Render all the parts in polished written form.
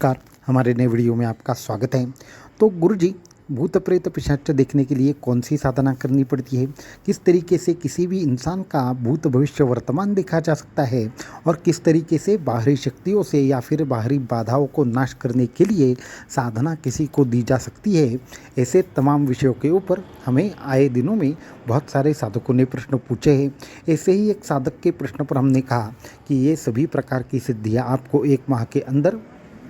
नमस्कार, हमारे नए वीडियो में आपका स्वागत है। तो गुरुजी, भूत प्रेत पिशाच देखने के लिए कौन सी साधना करनी पड़ती है? किस तरीके से किसी भी इंसान का भूत भविष्य वर्तमान देखा जा सकता है और किस तरीके से बाहरी शक्तियों से या फिर बाहरी बाधाओं को नाश करने के लिए साधना किसी को दी जा सकती है? ऐसे तमाम विषयों के ऊपर हमें आए दिनों में बहुत सारे साधकों ने प्रश्न पूछे हैं। ऐसे ही एक साधक के प्रश्न पर हमने कहा कि ये सभी प्रकार की सिद्धियाँ आपको 1 माह के अंदर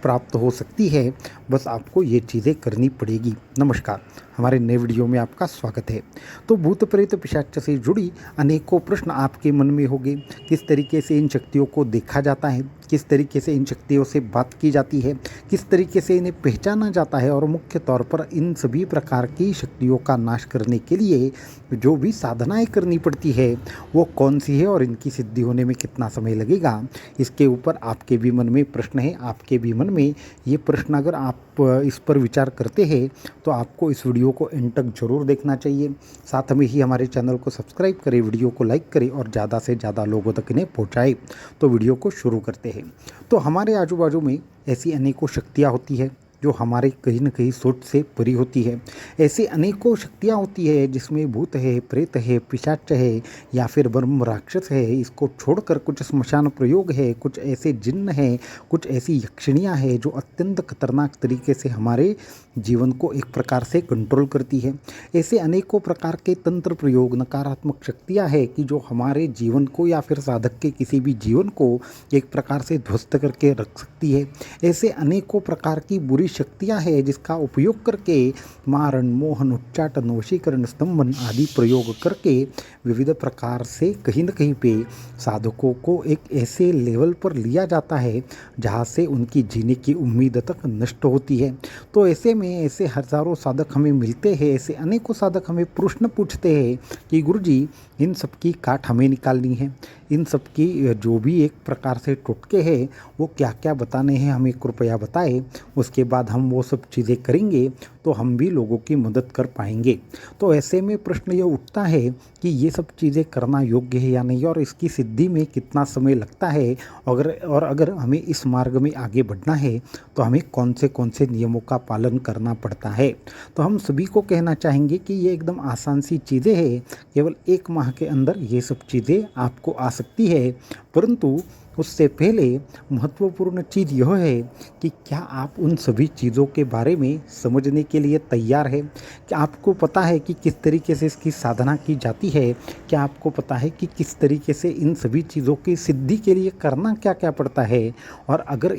प्राप्त हो सकती है, बस आपको ये चीज़ें करनी पड़ेगी। नमस्कार, हमारे नए वीडियो में आपका स्वागत है। तो भूत प्रेत पिशाच से जुड़ी अनेकों प्रश्न आपके मन में होंगे। किस तरीके से इन शक्तियों को देखा जाता है, किस तरीके से इन शक्तियों से बात की जाती है, किस तरीके से इन्हें पहचाना जाता है और मुख्य तौर पर इन सभी प्रकार की शक्तियों का नाश करने के लिए जो भी साधनाएं करनी पड़ती है वो कौन सी है और इनकी सिद्धि होने में कितना समय लगेगा, इसके ऊपर आपके भी मन में प्रश्न है। आपके भी मन में ये प्रश्न अगर आप इस पर विचार करते हैं तो आपको इस वीडियो को एंड तक जरूर देखना चाहिए। साथ में ही हमारे चैनल को सब्सक्राइब करें, वीडियो को लाइक करें और ज़्यादा से ज़्यादा लोगों तक इन्हें पहुँचाएं। तो वीडियो को शुरू करते हैं। तो हमारे आजू बाजू में ऐसी अनेकों शक्तियाँ होती है जो हमारे कहीं न कहीं सोच से परी होती है। ऐसी अनेकों शक्तियाँ होती है जिसमें भूत है, प्रेत है, पिशाच है या फिर ब्रह्म राक्षस है। इसको छोड़कर कुछ श्मशान प्रयोग है, कुछ ऐसे जिन्न हैं, कुछ ऐसी यक्षिणियाँ हैं जो अत्यंत खतरनाक तरीके से हमारे जीवन को एक प्रकार से कंट्रोल करती है। ऐसे अनेकों प्रकार के तंत्र प्रयोग, नकारात्मक शक्तियाँ हैं कि जो हमारे जीवन को या फिर साधक के किसी भी जीवन को एक प्रकार से ध्वस्त करके रख सकती है। ऐसे अनेकों प्रकार की बुरी शक्तियाँ हैं जिसका उपयोग करके मारण, मोहन, उच्चाटन, वशीकरण, स्तंभन आदि प्रयोग करके विविध प्रकार से कहीं न कहीं पे साधकों को एक ऐसे लेवल पर लिया जाता है जहाँ से उनकी जीने की उम्मीद तक नष्ट होती है। तो ऐसे में ऐसे हज़ारों साधक हमें मिलते हैं, ऐसे अनेकों साधक हमें प्रश्न पूछते हैं कि गुरुजी, इन सब की काट हमें निकालनी है, इन सब की जो भी एक प्रकार से टोटके हैं वो क्या क्या बताने हैं हमें कृपया बताएं। उसके बाद हम वो सब चीज़ें करेंगे तो हम भी लोगों की मदद कर पाएंगे। तो ऐसे में प्रश्न ये उठता है कि ये सब चीज़ें करना योग्य है या नहीं और इसकी सिद्धि में कितना समय लगता है, अगर हमें इस मार्ग में आगे बढ़ना है तो हमें कौन से नियमों का पालन करना पड़ता है। तो हम सभी को कहना चाहेंगे कि ये एकदम आसान सी चीज़ें हैं, केवल 1 माह के अंदर ये सब चीज़ें आपको आ सकती है। परंतु उससे पहले महत्वपूर्ण चीज़ यह है कि क्या आप उन सभी चीज़ों के बारे में समझने के लिए तैयार है? क्या आपको पता है कि किस तरीके से इसकी साधना की जाती है? क्या आपको पता है कि किस तरीके से इन सभी चीज़ों की सिद्धि के लिए करना क्या क्या पड़ता है? और अगर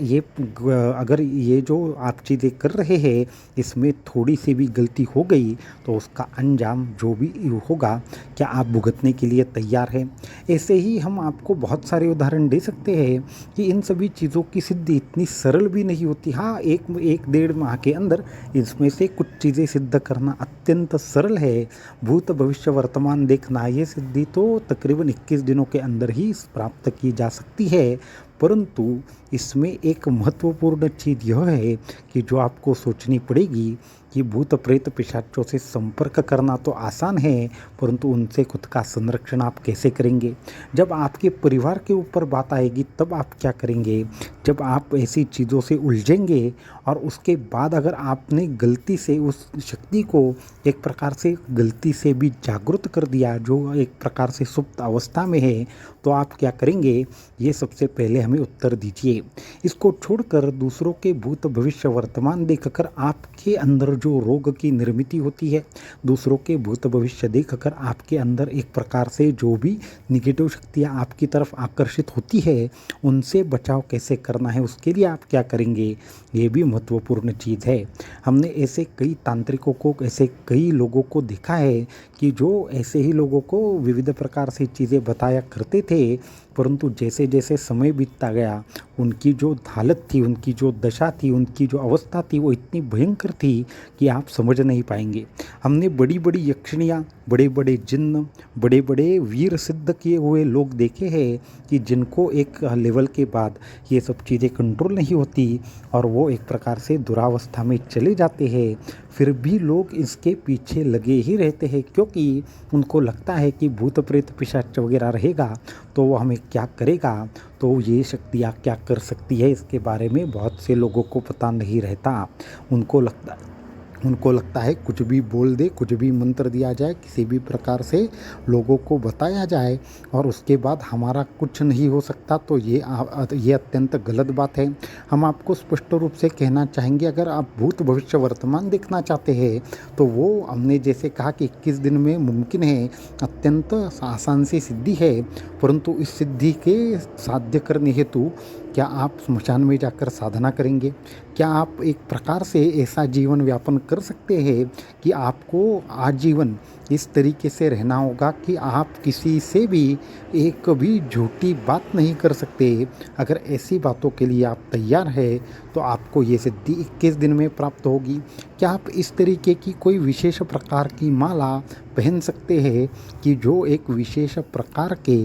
ये जो आप चीज़ें कर रहे हैं इसमें थोड़ी सी भी गलती हो गई तो उसका अंजाम जो भी होगा, क्या आप भुगतने के लिए तैयार हैं? ऐसे ही हम आपको बहुत सारे उदाहरण दे सकते हैं कि इन सभी चीज़ों की सिद्धि इतनी सरल भी नहीं होती। हाँ, एक 1.5 माह के अंदर इसमें से कुछ चीज़ें सिद्ध करना अत्यंत सरल है। भूत भविष्य वर्तमान देखना, ये सिद्धि तो तकरीबन 21 दिनों के अंदर ही प्राप्त की जा सकती है। परंतु इसमें एक महत्वपूर्ण चीज़ यह है कि जो आपको सोचनी पड़ेगी कि भूत प्रेत पिशाचों से संपर्क करना तो आसान है, परंतु उनसे खुद का संरक्षण आप कैसे करेंगे? जब आपके परिवार के ऊपर बात आएगी तब आप क्या करेंगे? जब आप ऐसी चीज़ों से उलझेंगे और उसके बाद अगर आपने गलती से उस शक्ति को एक प्रकार से गलती से भी जागृत कर दिया जो एक प्रकार से सुप्त अवस्था में है, तो आप क्या करेंगे? ये सबसे पहले हमें उत्तर दीजिए। इसको छोड़कर दूसरों के भूत भविष्य वर्तमान देखकर आपके अंदर जो रोग की निर्मित होती है, दूसरों के भूत भविष्य देखकर आपके अंदर एक प्रकार से जो भी निगेटिव शक्तियाँ आपकी तरफ आकर्षित होती है उनसे बचाव कैसे करना है, उसके लिए आप क्या करेंगे, ये भी महत्वपूर्ण चीज़ है। हमने ऐसे कई तांत्रिकों को, ऐसे कई लोगों को देखा है कि जो ऐसे ही लोगों को विविध प्रकार से चीज़ें बताया करते थे, परंतु जैसे जैसे समय बीतता गया उनकी जो हालत थी, उनकी जो दशा थी, उनकी जो अवस्था थी वो इतनी भयंकर थी कि आप समझ नहीं पाएंगे। हमने बड़ी बड़ी यक्षिणियाँ बड़े बड़े जिन्न, बड़े बड़े वीर सिद्ध किए हुए लोग देखे हैं कि जिनको एक लेवल के बाद ये सब चीज़ें कंट्रोल नहीं होती और वो एक प्रकार से दुरावस्था में चले जाते हैं, फिर भी लोग इसके पीछे लगे ही रहते हैं क्योंकि उनको लगता है कि भूत प्रेत पिशाच वगैरह रहेगा तो वो हमें क्या करेगा, तो ये शक्तियाँ क्या कर सकती है, इसके बारे में बहुत से लोगों को पता नहीं रहता। उनको लगता है कुछ भी बोल दे, कुछ भी मंत्र दिया जाए, किसी भी प्रकार से लोगों को बताया जाए और उसके बाद हमारा कुछ नहीं हो सकता, तो ये अत्यंत गलत बात है। हम आपको स्पष्ट रूप से कहना चाहेंगे, अगर आप भूत भविष्य वर्तमान देखना चाहते हैं तो वो हमने जैसे कहा कि 21 दिन में मुमकिन है, अत्यंत आसान सी सिद्धि है, परंतु इस सिद्धि के साध्य करने हेतु क्या आप स्मशान में जाकर साधना करेंगे? क्या आप एक प्रकार से ऐसा जीवन यापन कर सकते हैं कि आपको आजीवन इस तरीके से रहना होगा कि आप किसी से भी एक भी झूठी बात नहीं कर सकते? अगर ऐसी बातों के लिए आप तैयार हैं तो आपको ये सिद्धि 21 दिन में प्राप्त होगी। क्या आप इस तरीके की कोई विशेष प्रकार की माला पहन सकते हैं कि जो एक विशेष प्रकार के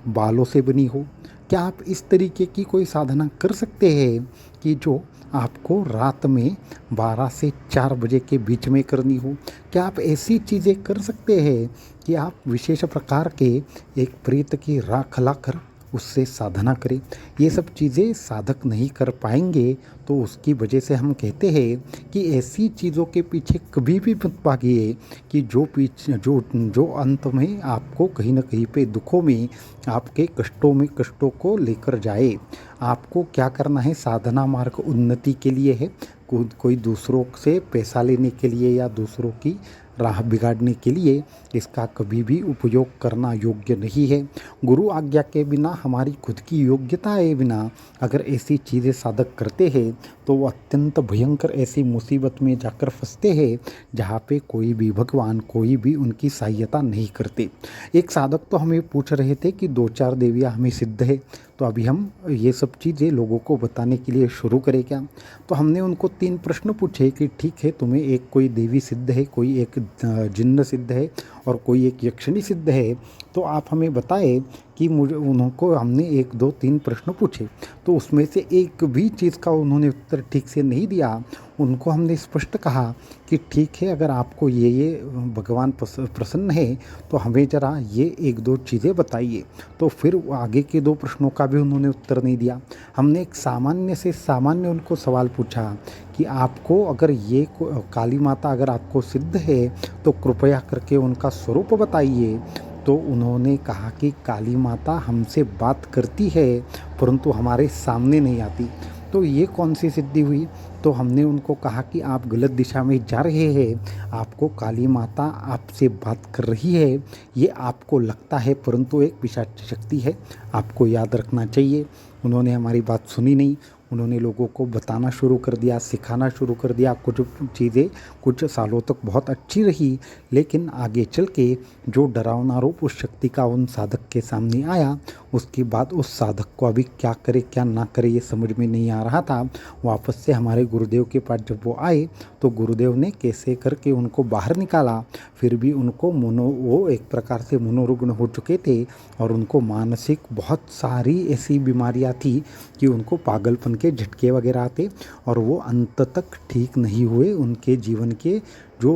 बालों से बनी हो? क्या आप इस तरीके की कोई साधना कर सकते हैं कि जो आपको रात में 12 से 4 बजे के बीच में करनी हो? क्या आप ऐसी चीज़ें कर सकते हैं कि आप विशेष प्रकार के एक प्रेत की राख लाकर उससे साधना करें? ये सब चीज़ें साधक नहीं कर पाएंगे, तो उसकी वजह से हम कहते हैं कि ऐसी चीज़ों के पीछे कभी भी मत भागिए कि जो अंत में आपको कहीं ना कहीं पे दुखों में, आपके कष्टों को लेकर जाए। आपको क्या करना है, साधना मार्ग उन्नति के लिए है, कोई दूसरों से पैसा लेने के लिए या दूसरों की राह बिगाड़ने के लिए इसका कभी भी उपयोग करना योग्य नहीं है। गुरु आज्ञा के बिना, हमारी खुद की योग्यता के बिना अगर ऐसी चीज़ें साधक करते हैं तो वो अत्यंत भयंकर ऐसी मुसीबत में जाकर फंसते हैं जहाँ पे कोई भी भगवान, कोई भी उनकी सहायता नहीं करते। एक साधक तो हमें पूछ रहे थे कि 2-4 देवियाँ हमें सिद्ध है, तो अभी हम ये सब चीज़ें लोगों को बताने के लिए शुरू करें क्या? तो हमने उनको 3 प्रश्न पूछे कि ठीक है, तुम्हें एक कोई देवी सिद्ध है, कोई एक जिन्न सिद्ध है और कोई एक यक्षिणी सिद्ध है, तो आप हमें बताएं कि उनको हमने 1, 2, 3 प्रश्न पूछे, तो उसमें से एक भी चीज़ का उन्होंने उत्तर ठीक से नहीं दिया। उनको हमने स्पष्ट कहा कि ठीक है, अगर आपको ये भगवान प्रसन्न है तो हमें ज़रा ये 1-2 चीज़ें बताइए। तो फिर आगे के 2 प्रश्नों का भी उन्होंने उत्तर नहीं दिया। हमने एक सामान्य से सामान्य उनको सवाल पूछा कि आपको अगर ये काली माता अगर आपको सिद्ध है तो कृपया करके उनका स्वरूप बताइए। तो उन्होंने कहा कि काली माता हमसे बात करती है परंतु हमारे सामने नहीं आती। तो ये कौन सी सिद्धि हुई? तो हमने उनको कहा कि आप गलत दिशा में जा रहे हैं, आपको काली माता आपसे बात कर रही है, ये आपको लगता है परंतु एक पिशाच शक्ति है, आपको याद रखना चाहिए। उन्होंने हमारी बात सुनी नहीं, उन्होंने लोगों को बताना शुरू कर दिया, सिखाना शुरू कर दिया। कुछ चीज़ें कुछ सालों तक बहुत अच्छी रही, लेकिन आगे चल के जो डरावना रूप उस शक्ति का उन साधक के सामने आया, उसके बाद उस साधक को अभी क्या करे क्या ना करे ये समझ में नहीं आ रहा था। वापस से हमारे गुरुदेव के पास जब वो आए तो गुरुदेव ने कैसे करके उनको बाहर निकाला, फिर भी उनको वो एक प्रकार से मनोरुग्ण हो चुके थे और उनको मानसिक बहुत सारी ऐसी बीमारियां थी कि उनको पागलपन के झटके वगैरह आते और वो अंत तक ठीक नहीं हुए। उनके जीवन के जो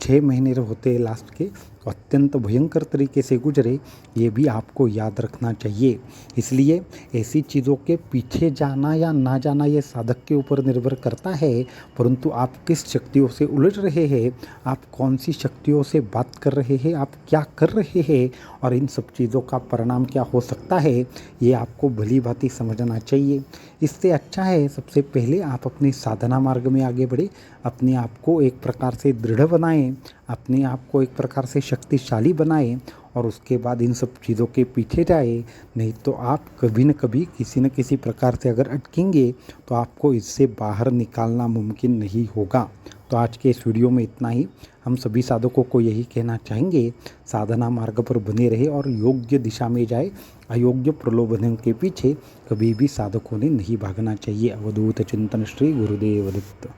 6 महीने होते लास्ट के अत्यंत भयंकर तरीके से गुजरे, ये भी आपको याद रखना चाहिए। इसलिए ऐसी चीज़ों के पीछे जाना या ना जाना ये साधक के ऊपर निर्भर करता है, परंतु आप किस शक्तियों से उलझ रहे हैं, आप कौन सी शक्तियों से बात कर रहे हैं, आप क्या कर रहे हैं और इन सब चीज़ों का परिणाम क्या हो सकता है, ये आपको भली भांति समझना चाहिए। इससे अच्छा है सबसे पहले आप अपने साधना मार्ग में आगे बढ़े, अपने आप को एक प्रकार से दृढ़ बनाएं, अपने आप को एक प्रकार से शक्तिशाली बनाएं और उसके बाद इन सब चीज़ों के पीछे जाए। नहीं तो आप कभी न कभी किसी न किसी प्रकार से अगर अटकेंगे तो आपको इससे बाहर निकालना मुमकिन नहीं होगा। तो आज के इस वीडियो में इतना ही। हम सभी साधकों को यही कहना चाहेंगे, साधना मार्ग पर बने रहे और योग्य दिशा में जाए। अयोग्य प्रलोभनों के पीछे कभी भी साधकों ने नहीं भागना चाहिए। अवधूत चिंतन श्री गुरुदेव दत्त।